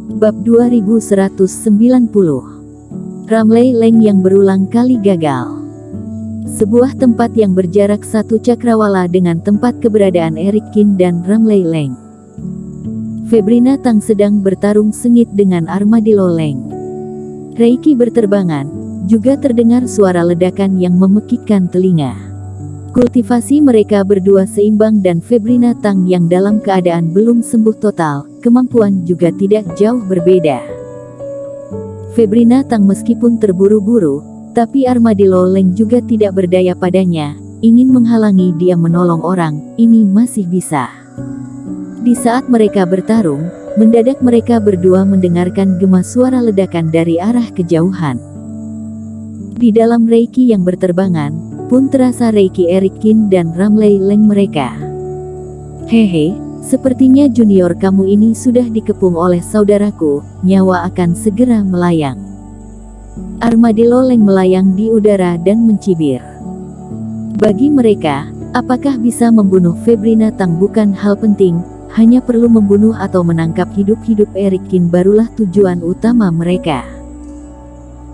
Bab 2190. Ramley Leng yang berulang kali gagal. Sebuah tempat yang berjarak 1 cakrawala dengan tempat keberadaan Eric Kin dan Ramley Leng. Febrina Tang sedang bertarung sengit dengan Armadillo Leng. Reiki berterbangan, juga terdengar suara ledakan yang memekikkan telinga. Kultivasi mereka berdua seimbang dan Febrina Tang yang dalam keadaan belum sembuh total, kemampuan juga tidak jauh berbeda. Febrina Tang meskipun terburu-buru, tapi Armadillo Leng juga tidak berdaya padanya, ingin menghalangi dia menolong orang, ini masih bisa. Di saat mereka bertarung, mendadak mereka berdua mendengarkan gema suara ledakan dari arah kejauhan. Di dalam Reiki yang berterbangan, pun terasa Reiki Eric Kin dan Ramley Leng mereka. Hehe, sepertinya junior kamu ini sudah dikepung oleh saudaraku, nyawa akan segera melayang. Armadillo Leng melayang di udara dan mencibir. Bagi mereka, apakah bisa membunuh Febrina Tang bukan hal penting, hanya perlu membunuh atau menangkap hidup-hidup Eric Kin barulah tujuan utama mereka.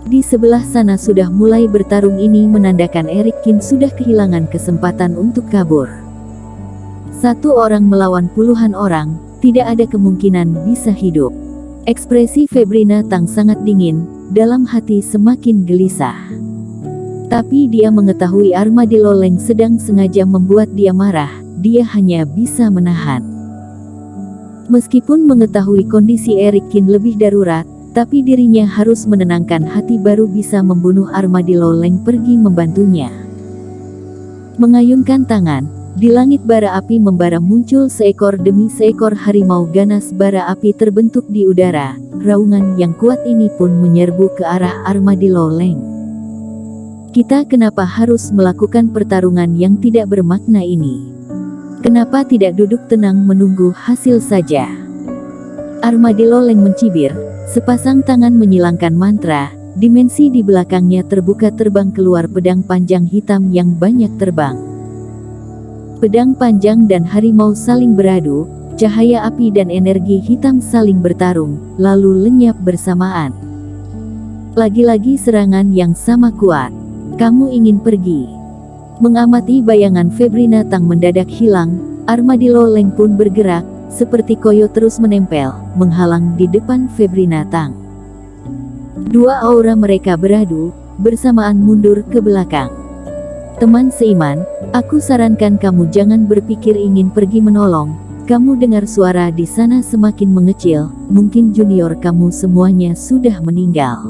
Di sebelah sana sudah mulai bertarung, ini menandakan Eric Kin sudah kehilangan kesempatan untuk kabur. 1 orang melawan puluhan orang, tidak ada kemungkinan bisa hidup. Ekspresi Febrina Tang sangat dingin, dalam hati semakin gelisah. Tapi dia mengetahui Armadillo Leng sedang sengaja membuat dia marah, dia hanya bisa menahan. Meskipun mengetahui kondisi Eric Kin lebih darurat, tapi dirinya harus menenangkan hati baru bisa membunuh Armadillo Leng pergi membantunya. Mengayunkan tangan, di langit bara api membara muncul seekor demi seekor harimau ganas. Bara api terbentuk di udara, raungan yang kuat ini pun menyerbu ke arah Armadillo Leng. Kita kenapa harus melakukan pertarungan yang tidak bermakna ini? Kenapa tidak duduk tenang menunggu hasil saja? Armadillo Leng mencibir. Sepasang tangan menyilangkan mantra, dimensi di belakangnya terbuka, terbang keluar pedang panjang hitam yang banyak terbang. Pedang panjang dan harimau saling beradu, cahaya api dan energi hitam saling bertarung, lalu lenyap bersamaan. Lagi-lagi serangan yang sama kuat. Kamu ingin pergi? Mengamati bayangan Febrina Tang mendadak hilang, Armadillo Leng pun bergerak, seperti koyo terus menempel, menghalang di depan Febrina Tang. 2 aura mereka beradu, bersamaan mundur ke belakang. Teman seiman, aku sarankan kamu jangan berpikir ingin pergi menolong. Kamu dengar suara di sana semakin mengecil, mungkin junior kamu semuanya sudah meninggal.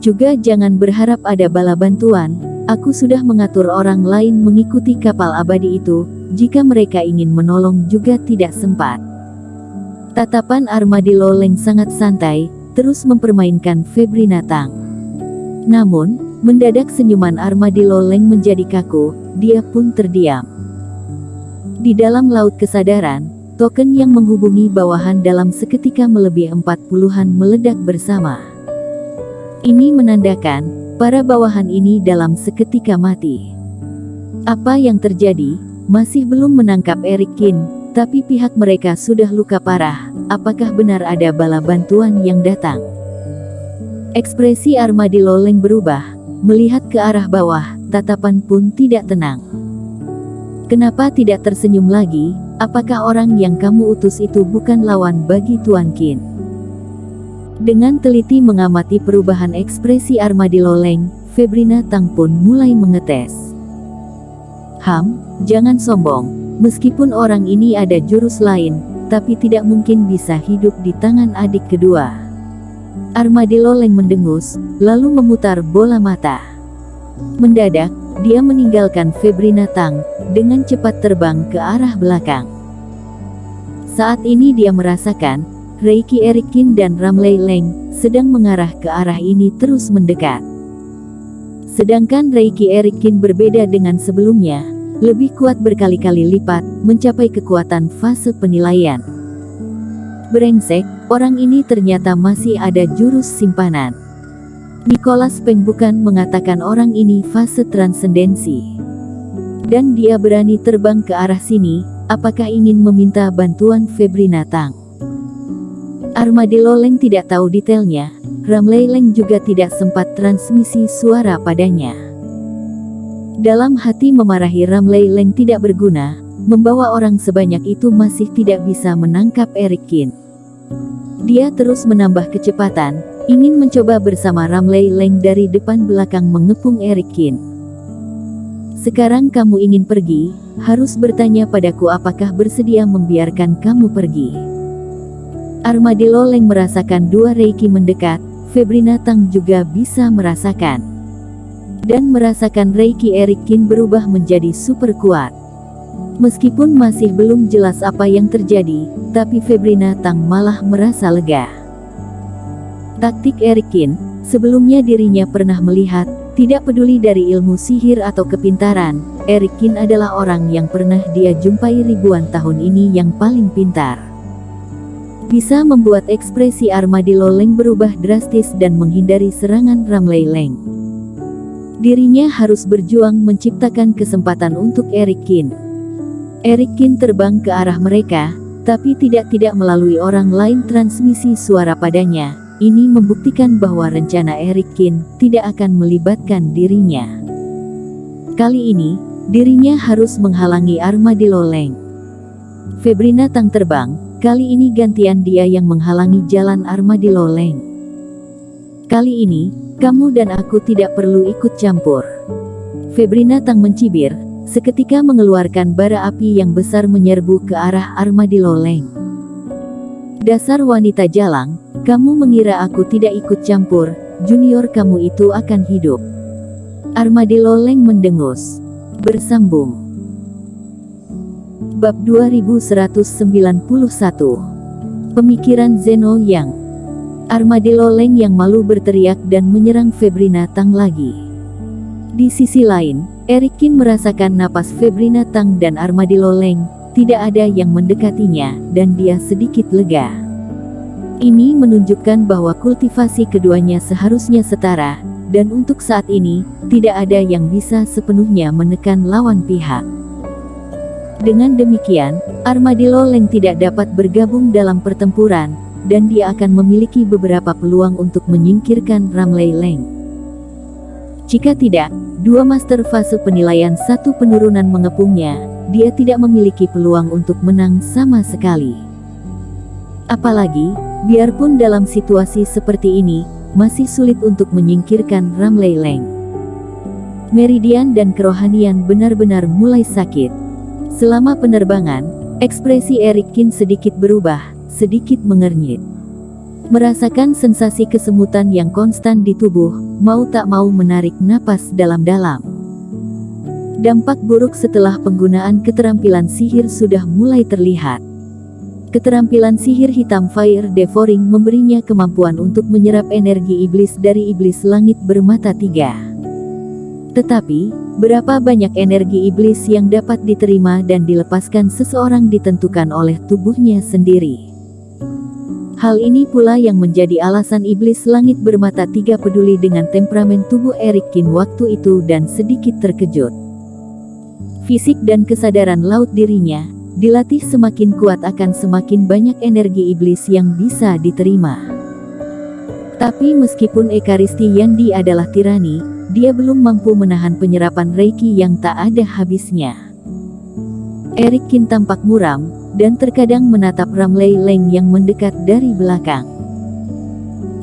Juga jangan berharap ada bala bantuan, aku sudah mengatur orang lain mengikuti kapal abadi itu. Jika mereka ingin menolong juga tidak sempat. Tatapan Armadillo Leng sangat santai, terus mempermainkan Febrina Tang. Namun, mendadak senyuman Armadillo Leng menjadi kaku, dia pun terdiam. Di dalam laut kesadaran, token yang menghubungi bawahan dalam seketika melebihi 40-an meledak bersama. Ini menandakan, para bawahan ini dalam seketika mati. Apa yang terjadi? Masih belum menangkap Eric Kin, tapi pihak mereka sudah luka parah. Apakah benar ada bala bantuan yang datang? Ekspresi Armadillo Leng berubah, melihat ke arah bawah, tatapan pun tidak tenang. Kenapa tidak tersenyum lagi? Apakah orang yang kamu utus itu bukan lawan bagi Tuan Kin? Dengan teliti mengamati perubahan ekspresi Armadillo Leng, Febrina Tang pun mulai mengetes. Jangan sombong, meskipun orang ini ada jurus lain, tapi tidak mungkin bisa hidup di tangan adik kedua. Armadillo Leng mendengus, lalu memutar bola mata. Mendadak, dia meninggalkan Febrina Tang, dengan cepat terbang ke arah belakang. Saat ini dia merasakan, Reiki Eric Kin dan Ramley Leng, sedang mengarah ke arah ini terus mendekat. Sedangkan Reiki Eric Kin berbeda dengan sebelumnya, lebih kuat berkali-kali lipat, mencapai kekuatan fase penilaian. Brengsek, orang ini ternyata masih ada jurus simpanan. Nicholas Peng bukan mengatakan orang ini fase transendensi. Dan dia berani terbang ke arah sini, apakah ingin meminta bantuan Febrina Tang? Armadillo Leng tidak tahu detailnya, Ramley Leng juga tidak sempat transmisi suara padanya. Dalam hati memarahi Ramley Leng tidak berguna, membawa orang sebanyak itu masih tidak bisa menangkap Eric Kin. Dia terus menambah kecepatan, ingin mencoba bersama Ramley Leng dari depan belakang mengepung Eric Kin. Sekarang kamu ingin pergi, harus bertanya padaku apakah bersedia membiarkan kamu pergi. Armadillo Leng merasakan dua reiki mendekat, Febrina Tang juga bisa merasakan. Dan merasakan reiki Eric Kin berubah menjadi super kuat. Meskipun masih belum jelas apa yang terjadi, tapi Febrina Tang malah merasa lega. Taktik Eric Kin, sebelumnya dirinya pernah melihat, tidak peduli dari ilmu sihir atau kepintaran, Eric Kin adalah orang yang pernah dia jumpai ribuan tahun ini yang paling pintar. Bisa membuat ekspresi Armadillo Leng berubah drastis dan menghindari serangan Ramley Leng. Dirinya harus berjuang menciptakan kesempatan untuk Eric Kin. Eric Kin terbang ke arah mereka, tapi tidak melalui orang lain transmisi suara padanya. Ini membuktikan bahwa rencana Eric Kin tidak akan melibatkan dirinya. Kali ini, dirinya harus menghalangi Armadillo Leng. Febrina Tang terbang. Kali ini gantian dia yang menghalangi jalan Armadillo Leng. Kali ini, kamu dan aku tidak perlu ikut campur. Febrina Tang mencibir, seketika mengeluarkan bara api yang besar menyerbu ke arah Armadillo Leng. Dasar wanita jalang, kamu mengira aku tidak ikut campur, junior kamu itu akan hidup. Armadillo Leng mendengus. Bersambung. Bab 2191. Pemikiran Zeno Yang. Armadillo Leng yang malu berteriak dan menyerang Febrina Tang lagi. Di sisi lain, Eric Kin merasakan napas Febrina Tang dan Armadillo Leng, tidak ada yang mendekatinya, dan dia sedikit lega. Ini menunjukkan bahwa kultivasi keduanya seharusnya setara, dan untuk saat ini, tidak ada yang bisa sepenuhnya menekan lawan pihak. Dengan demikian, Armadillo Leng tidak dapat bergabung dalam pertempuran, dan dia akan memiliki beberapa peluang untuk menyingkirkan Ramley Leng. Jika tidak, dua master fase penilaian satu penurunan mengepungnya, dia tidak memiliki peluang untuk menang sama sekali. Apalagi, biarpun dalam situasi seperti ini, masih sulit untuk menyingkirkan Ramley Leng. Meridian dan kerohanian benar-benar mulai sakit. Selama penerbangan, ekspresi Eric Kin sedikit berubah, sedikit mengernyit. Merasakan sensasi kesemutan yang konstan di tubuh, mau tak mau menarik napas dalam-dalam. Dampak buruk setelah penggunaan keterampilan sihir sudah mulai terlihat. Keterampilan sihir hitam Fire Devouring memberinya kemampuan untuk menyerap energi iblis dari iblis langit bermata tiga. Tetapi, berapa banyak energi iblis yang dapat diterima dan dilepaskan seseorang ditentukan oleh tubuhnya sendiri. Hal ini pula yang menjadi alasan iblis langit bermata tiga peduli dengan temperamen tubuh Eric Kin waktu itu dan sedikit terkejut. Fisik dan kesadaran laut dirinya, dilatih semakin kuat akan semakin banyak energi iblis yang bisa diterima. Tapi meskipun Ekaristi Yandi adalah tirani, dia belum mampu menahan penyerapan reiki yang tak ada habisnya. Eric Kin tampak muram, dan terkadang menatap Ramley Leng yang mendekat dari belakang.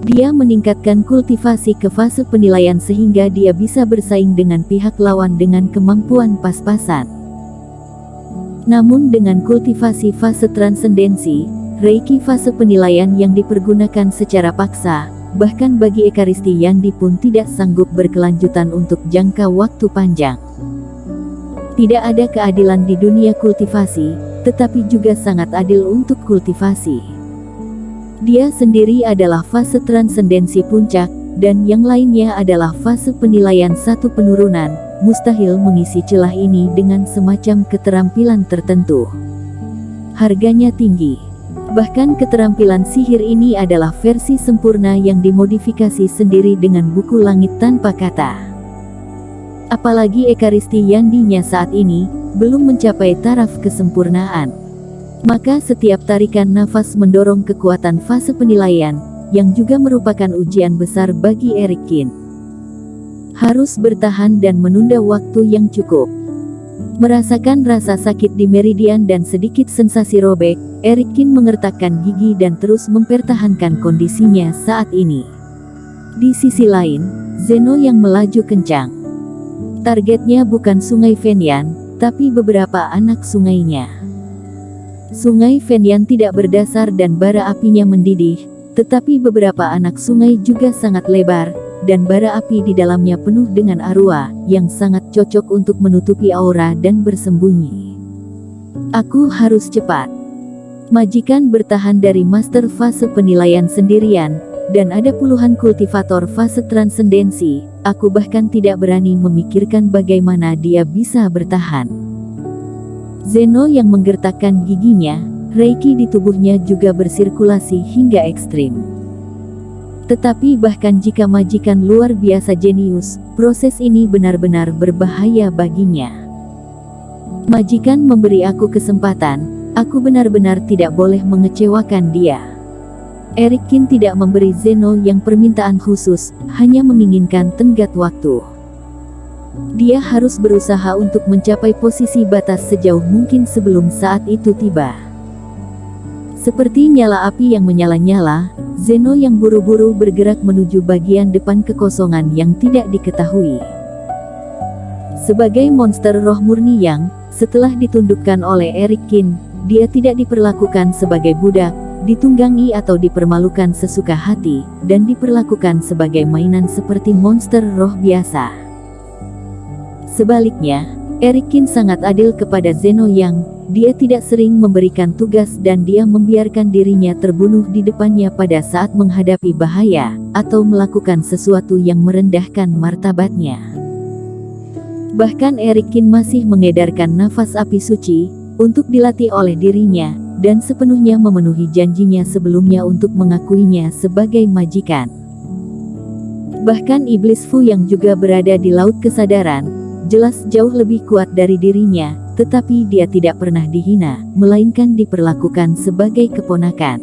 Dia meningkatkan kultivasi ke fase penilaian sehingga dia bisa bersaing dengan pihak lawan dengan kemampuan pas-pasan. Namun dengan kultivasi fase transendensi, reiki fase penilaian yang dipergunakan secara paksa, bahkan bagi Ekaristi Yandi pun tidak sanggup berkelanjutan untuk jangka waktu panjang. Tidak ada keadilan di dunia kultivasi, tetapi juga sangat adil untuk kultivasi. Dia sendiri adalah fase transendensi puncak, dan yang lainnya adalah fase penilaian satu penurunan, mustahil mengisi celah ini dengan semacam keterampilan tertentu. Harganya tinggi. Bahkan keterampilan sihir ini adalah versi sempurna yang dimodifikasi sendiri dengan buku langit tanpa kata. Apalagi Ekaristi Yandinya saat ini, belum mencapai taraf kesempurnaan. Maka setiap tarikan nafas mendorong kekuatan fase penilaian, yang juga merupakan ujian besar bagi Erikin. Harus bertahan dan menunda waktu yang cukup. Merasakan rasa sakit di meridian dan sedikit sensasi robek, Erikin mengertakkan gigi dan terus mempertahankan kondisinya saat ini. Di sisi lain, Zeno yang melaju kencang. Targetnya bukan Sungai Fenyan, tapi beberapa anak sungainya. Sungai Fenyan tidak berdasar dan bara apinya mendidih, tetapi beberapa anak sungai juga sangat lebar, dan bara api di dalamnya penuh dengan arwah, yang sangat cocok untuk menutupi aura dan bersembunyi. Aku harus cepat. Majikan bertahan dari master fase penilaian sendirian, dan ada puluhan kultivator fase transendensi. Aku bahkan tidak berani memikirkan bagaimana dia bisa bertahan. Zeno yang menggertakkan giginya, Reiki di tubuhnya juga bersirkulasi hingga ekstrim. Tetapi bahkan jika majikan luar biasa jenius, proses ini benar-benar berbahaya baginya. Majikan memberi aku kesempatan, aku benar-benar tidak boleh mengecewakan dia. Erikin tidak memberi Zeno yang permintaan khusus, hanya menginginkan tenggat waktu. Dia harus berusaha untuk mencapai posisi batas sejauh mungkin sebelum saat itu tiba. Seperti nyala api yang menyala-nyala, Zeno yang buru-buru bergerak menuju bagian depan kekosongan yang tidak diketahui. Sebagai monster roh murni yang, setelah ditundukkan oleh Erikin, dia tidak diperlakukan sebagai budak, ditunggangi atau dipermalukan sesuka hati, dan diperlakukan sebagai mainan seperti monster roh biasa. Sebaliknya, Erikin sangat adil kepada Zeno yang, dia tidak sering memberikan tugas dan dia membiarkan dirinya terbunuh di depannya pada saat menghadapi bahaya, atau melakukan sesuatu yang merendahkan martabatnya. Bahkan Erikin masih mengedarkan nafas api suci, untuk dilatih oleh dirinya, dan sepenuhnya memenuhi janjinya sebelumnya untuk mengakuinya sebagai majikan. Bahkan Iblis Fu yang juga berada di Laut Kesadaran, jelas jauh lebih kuat dari dirinya, tetapi dia tidak pernah dihina, melainkan diperlakukan sebagai keponakan.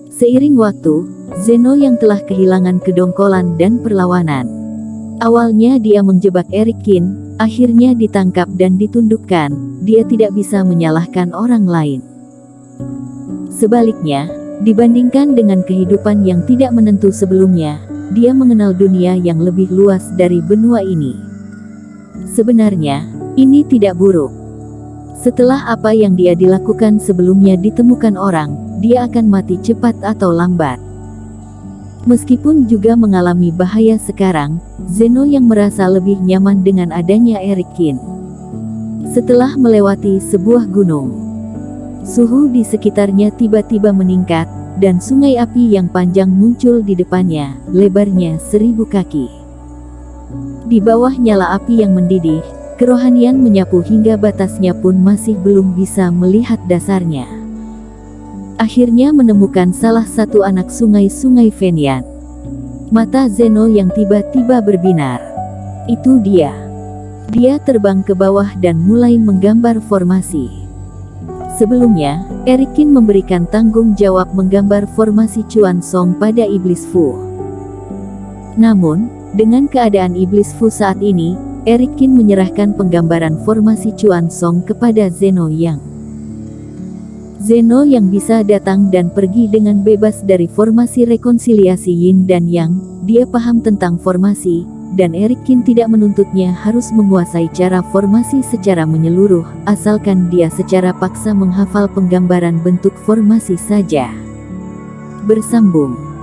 Seiring waktu, Zeno yang telah kehilangan kedongkolan dan perlawanan. Awalnya dia menjebak Erikin, akhirnya ditangkap dan ditundukkan, dia tidak bisa menyalahkan orang lain. Sebaliknya, dibandingkan dengan kehidupan yang tidak menentu sebelumnya, dia mengenal dunia yang lebih luas dari benua ini. Sebenarnya, ini tidak buruk. Setelah apa yang dia dilakukan sebelumnya ditemukan orang, dia akan mati cepat atau lambat. Meskipun juga mengalami bahaya sekarang, Zeno yang merasa lebih nyaman dengan adanya Erikin. Setelah melewati sebuah gunung, suhu di sekitarnya tiba-tiba meningkat, dan sungai api yang panjang muncul di depannya, lebarnya 1000 kaki. Di bawah nyala api yang mendidih, kerohanian menyapu hingga batasnya pun masih belum bisa melihat dasarnya. Akhirnya menemukan salah satu anak sungai Fenyan. Mata Zeno yang tiba-tiba berbinar. Itu dia. Dia terbang ke bawah dan mulai menggambar formasi. Sebelumnya, Erikin memberikan tanggung jawab menggambar formasi Chuan Song pada Iblis Fu. Namun, dengan keadaan Iblis Fu saat ini, Erikin menyerahkan penggambaran formasi Chuan Song kepada Zeno yang. Zeno yang bisa datang dan pergi dengan bebas dari formasi rekonsiliasi Yin dan Yang, dia paham tentang formasi, dan Erikin tidak menuntutnya harus menguasai cara formasi secara menyeluruh, asalkan dia secara paksa menghafal penggambaran bentuk formasi saja. Bersambung.